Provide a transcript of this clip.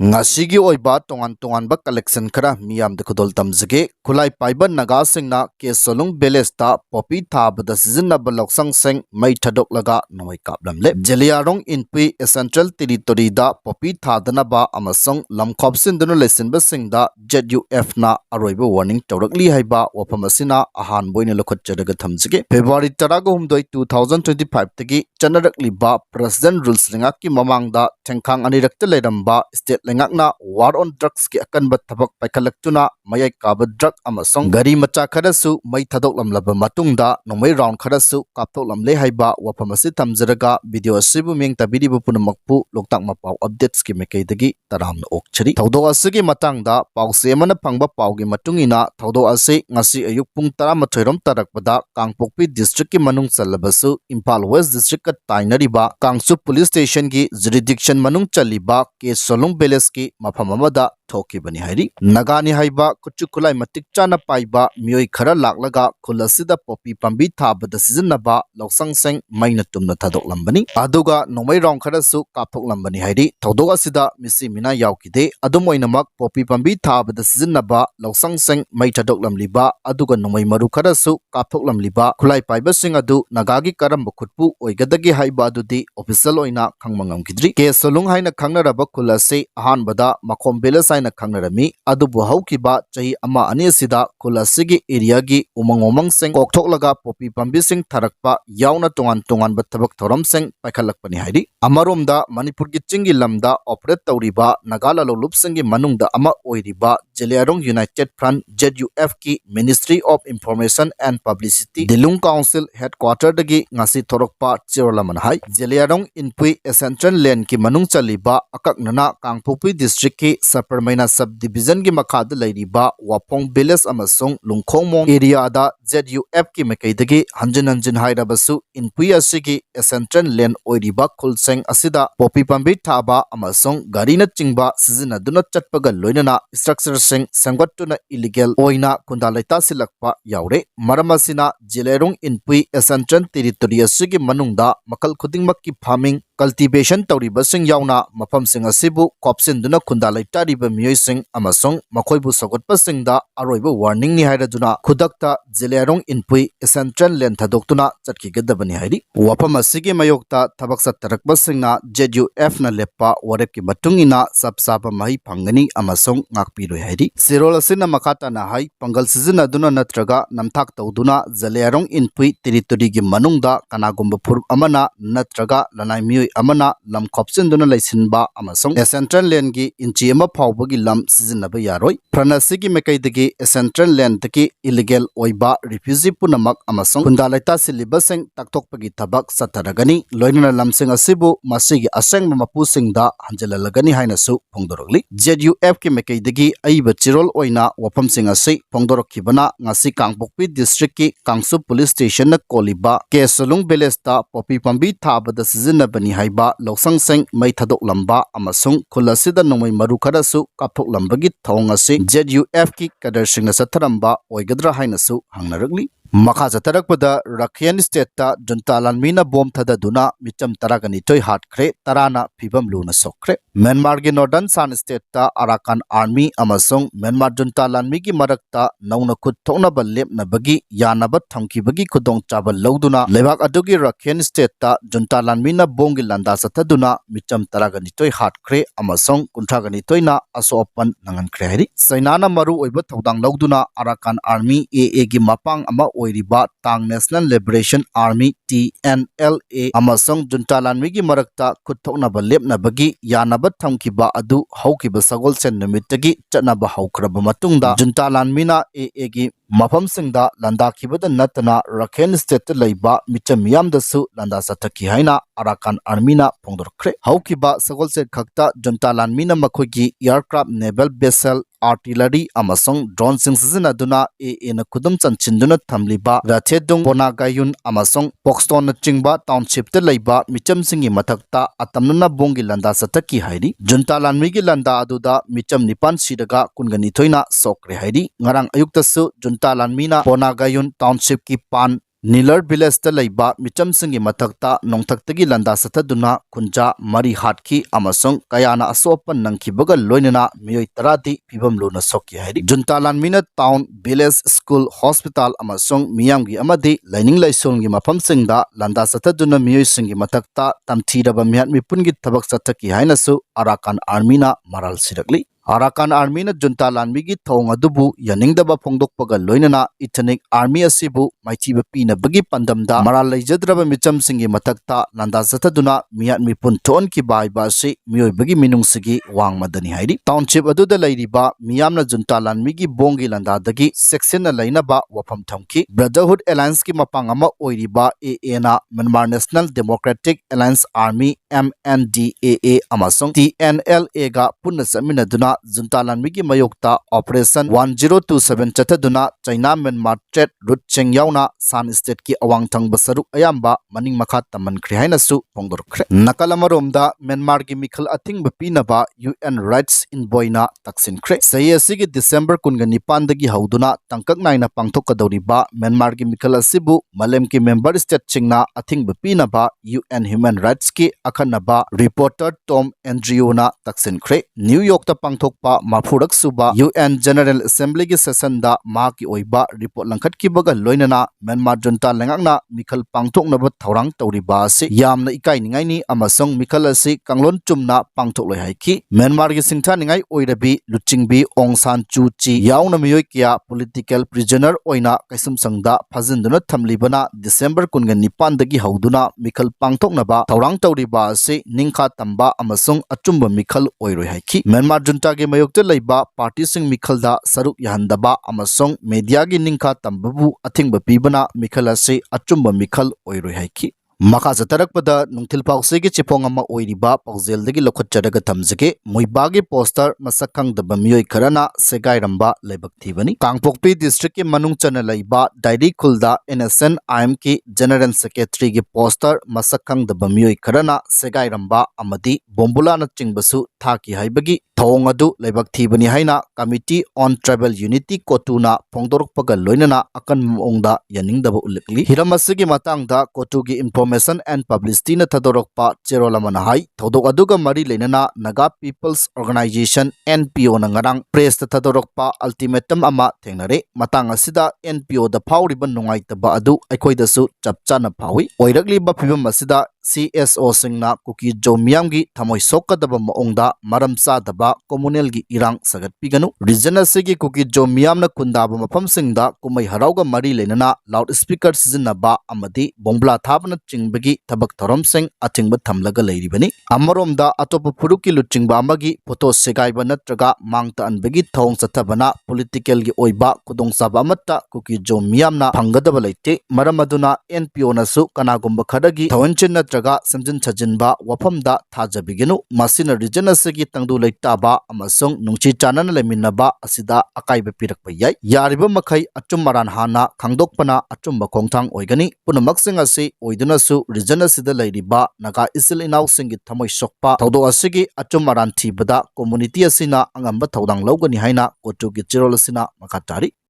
Ngasigi oiba tongan ba collection kara miyam de kudol tamzage Khutlai Paiba Naga Singna ke Solung Belesta popi Thabda Sijinaba lousang seng mai thadoktuna Nongmei kaplam le Jeliarong inpui Central Territory da popi thadanaba amasong lamkhopsin dunu lesin basingda ZUF na aroiba warning tawrakli haiba wapamasina ahan boina lokhotjadaga thamzage February 13 2025 tagi chanarakli ba President Rules lingaki mamangda thengkhang anirakta leramba state lengakna war on drugs ki akanba thabak paikhalakuna mayai kaba drug amasong gari macha kharasu mai thadoklamlaba matungda Nongmei round kharasu kapthoklamle haiba wapamasi thamjaraga video asibu meng tabiribu punamakpu loktak mapau updates ki mekaidagi taramna okchari thaudo asigi matangda pause mana phangba paugi matungina thaudo ase ngasi ayuk pung 13 rom tarakpada Kangpokpi district ki manung chalabasu Imphal West district ka tainariba Kangsu police station ki jurisdiction manung chaliba ke Solung ki maphamamada thokibani hairi Nagani haiba Khutlai matik chana paiba mioi khara laklaga khulasida popi pambi thabda Sijinaba lousang seng maina tumna thadoklambani aduga Nongmei round kharasu kapthoklambani hairi thodok asida misi mina yaukide adumoinamak popi pambi thabda Sijinaba lousang seng mai thadoklamliba aduga Nongmei maru kharasu kapthoklamliba Khutlai paiba sing adu Nagagi karamba khutpu oigadagi haiba adudi official oina khangmangam kidri ke Solung haina khangnaraba khulase ahanbada makhom belas haina khangnarami adubu haukiba chahi ama ani asida khulasigi area gi umangomang seng kokthoklaga popi pambi sing tharakpa yauna tongan ba thabak thoram seng paikhalakpani hairi amaromda Manipur gi chingi lamda operate tawriba Nagala lolup sengi manungda ama oiriba Jeliarong United Front ZUF ki Ministry of Information and Publicity Dilung Council headquarter dagi ngasi thorokpa chirolaman hai Jeliarong inpui Central Land ki manung chaliba akaknana Kangpokpi district ki Saparmaina subdivision gi makhada leiriba Wapong village amasong Lungkhongmong area da ZUF ki mekaidagi hanjin hairabasu inpui asigi Central Land oiriba khulseng asida popi pambi thaba amasong garina chingba sizinaduna chatpaga loinana structure seng sangwattuna illegal oina kundalaita silakpa yaure maramasina Jeliarong inpui Central Territory asigi manungda makal khudingmakki farming cultivation tawriba sing yauna mafam sing asibu kopsinduna khundalai tariba miyoi sing amasong makhoibu sogotpa singda aroiba warning ni hairaduna khudakta Jeliarong inpui Central Land thadoktuna chatkigadabani hairi wafam asigi mayokta thabak sattarakpa singna ZUF na leppa warepki matungina sabsaba mahi phangani amasong ngakpiroi hairi sirol asina makata na hai pangal sizinaduna natraga namthak tawduna Jeliarong inpui territory gi manungda kanagumba phur amana natraga lanai miyoi amana lam khopsinduna leisinba amasong Central Land gi inchi ama phawbagi lam Sijinaba yaroi pranasigi mekaidagi Central Land taki illegal oiba refugee punamak amasong kundalaita silibaseng taktokpagi thabak sataragani loinana lamsing asibu masigi asengba mapusingda hanjalalagani hainasu phongdorokli ZUF ki mekaidagi aiba chirol oina wapamsing asi phongdorokkibana ngasi Kangpokpi district ki Kangsu police station na koliba ke Solung belesta popi pambi thabda Sijinabani haiba lousang seng mai thadoklamba amasung khulasida Nongmei maru kharasu kapthoklambagi thawng asi ZUF ki kadarshingna satharamba oigadra hainasu hangnarakli Makha jatarakpada Rakhine state ta junta lanmina bom thadaduna micham taragani toy hatkre tarana phibam luna sokre Myanmar gi Northern San state ta Arakan army amasong Myanmar junta lanmi gi marakta nauna khut thokna balep na bagi yanaba thamki bagi khudong chabal loduna lebak adugi Rakhine state ta junta lanmina bom gi landa sathaduna micham taragani toy hatkre amasong kunthagani toyna asopan nangankre hari sainana maru oiba thodang loduna Arakan army AA gi mapang ama oiriba Tang National Liberation Army TNLA amasong junta lanmigi marakta khutthoknaba lepnabagi yanaba thamkiba adu haukiba sagol sen numittagi chatnaba haukraba matungda junta lanmina AA gi mafamsingda landakibada natana Rakhine state leiba micham yamdasu landa sathaki haina Arakan armina phongdorkre haukiba sagol set khakta junta lanmina makhogi aircraft naval vessel artillery amasong drone sing sizinaduna AA na khudum chanchinduna thamliba Rathedung Ponagayun amasong Poxton na chingba township te leiba micham singi mathakta atamnuna bongi landa sathaki hairi junta lanmigi landa aduda micham nipan sidaga kungani thoina sokre hairi ngarang ayuktasu junta lanmina Ponagayun township ki pan Nilar village लेबा मिचमसिंगी मथक्ता नोंथक्तगी लंदा सथदुना खुंजा मरी हाटकी अमसंग कयाना असोपन नंखिबगा लोइनना मियोय तरादी फिबम लोना सोक्की हाइरि junta लानमिना town village school hospital अमसंग मियामगी अमदी लाइनिंग लाइसोंगी मफमसिंगदा लंदा सथदुना मियोयसिंगी मथक्ता तमथीरबा मियात मिपुनगी थबक सथकी हाइनसु अराकान आर्मीना मराल सिरकली अराकान आर्मी जुनता लानमी की थोंग अदुबु यनिंगदबा फोंदोकपगा लोइनना इथनिक आर्मी असिबु माइथीबा पीनबगी पंदमदा मराल लैजद्रबा मिचमसिंगी मथक्ता लंदा सथदुना मियात मिपुन थोन की बाइबा से मियोयबगी मिनुंगसिगी वांगमदनी हाइरि टाउनशिप अदुदा लैरिबा मियामना जुनता लानमी की बोंगी लंदादगी सेक्शन लैनबा वफम थमकी ब्रदरहुड अलायंस की मपांग अमा ओइरिबा एए ना Myanmar national democratic alliance army MNDAA अमसंग TNLA गा पुन्ना समिनदुना जुनता लानमी की मयोक्ता ऑपरेशन 1027 चथदुना चाइना म्यांमार ट्रेड रूट चेंग यावना सान स्टेट की अवांग थंग बसरु अयाम्बा मनिंग मखा तमनख्रे हाइनसु फोंदोरख्रे नकल अमरोमदा म्यांमार की मिखल अथिंग बपीनबा UN राइट्स इन बॉयना तक्सिनख्रे सही असिगी दिसंबर 19 दगी हौदुना तंकक नाइना पांगथोकदौरिबा म्यांमार की मिखल असिबु मलेम की मेंबर स्टेट चिंगना अथिंग बपीनबा UN ह्यूमन राइट्स की अखनबा रिपोर्टर टॉम एंड्रियोना तक्सिनख्रे न्यूयॉर्क पांगथोकपा माफुरक सुबा UN जनरल असेंबली की सेशन दा मा की ओइबा रिपोर्ट लंखट की बगा लोइनना म्यांमार जुनता लेंगाकना मिखल पांगथोकनब थौरांग तौरिबा असि यामना इकाइनिंगाइनी अमसंग मिखल असि कांगलोन चुमना पांगथोकलोय हाइकी म्यांमार की सिंथानिंगाइ ओइरबी लुचिंगबी ओंग सान चू ची यावना मियोय किया पॉलिटिकल प्रिजनर ओइना कैसुम संगदा फजिनदुना थमलिबना दिसंबर 19 दगी हौदुना मिखल पांगथोकनबा थौरांग तौरिबा असि निंखा तंबा अमसंग अचुंब मिखल ओइरोय हाइकी म्यांमार जुनता के मयोक्ते लैबा पार्टी सिंग मिखलदा सरुक यहंदबा अमसंग मीडिया की निंखा तंबबु अथिंग पीबना मिखल असि अचुंब मिखल ओइरोय हाइकी मखा चतरकपदा नुंथिल पाउसे की चिपोंग अमा ओइरिबा पाउजेलदगी लखटचरगा थमजगे मुइबागी पोस्टर मसक खंगदबा मियोय खरना सेगाइरंबा लेबक थीबनी कांगपोकपी डिस्ट्रिक्ट के मनुंग चना लैबा डायरी खुलदा NSN IM की जनरल सेक्रेटरी की पोस्टर मसक खंगदबा मियोय खरना सेगाइरंबा अमदी बोम्बुलाना चिंगबसु थाकी हाइबगी थोंग अदु लेबक थीबनी हाइना कमिटी ऑन ट्राइबल यूनिटी कोटुना फोंदोरकपगा लोइनना अकन मोंगदा यनिंगदबा उल्लेखली हिरमसिगी मतंगदा कोटु की इन्फॉर्मेशन एंड पब्लिसिटी न थदोरकपा चेरोलमना हाई थौदोक अदुगा मरी लेनना नगा पीपल्स ऑर्गेनाइजेशन NPO न ngarang प्रेस थदोरकपा अल्टीमेटम अमा थेंगनरे मतंग असिदा NPO द फाउरिबा नुंगाइतबा अदु अखोइदसु चपचाना फाउई ओइरकलिबा फिबम असिदा CSO सिंगना कुकी जो मियामगी थमोय सोकदबा मओंगदा मरम चादबा कम्युनल की इरांग सगतपीगनु रीजन असिगी कुकी जो मियामना कुंदाबा मफम सिंगदा कुमई हराउगा मरी लेनना लाउड स्पीकर सिजनबा अमदी बोंबला थाबना चिंगबगी थबक थरम सिंग अथिंगबा थमलगा लैरिबनी अमरोमदा अतोप फुरुकी लुचिंगबा अमगी फोटो सेगाइबा नत्रगा मांगता अनबगी थौंग सथबना पॉलिटिकल की ओइबा कुदोंसाबा अमत्ता कुकी जो मियामना फंगदबा लैते मरम अदुना NPO नसु कनागुंबा खडगी थवंचिन नत्रगा समजिन छजिनबा वफमदा थाजबिगेनु मसिना रीजन असिगी तंगदु लैताबा अमसंग नुंची चानन लेमिनबा असिदा अकाइबा पिरकपा याय यारिबा मखै अचुम मरान हाना खांगदोकपना अचुम खोंगथांग ओइगनी पुनमक्सिंग असि ओइदुनसु रीजन असिदा लैरिबा नगा इसिल इनाउ सिंगी थमोय सोकपा थौदो असिगी अचुम मरान थीबदा कम्युनिटी असिना अंगंबा थौदांग लौगनी हाइना कोटुगी चिरोल असिना मखातारी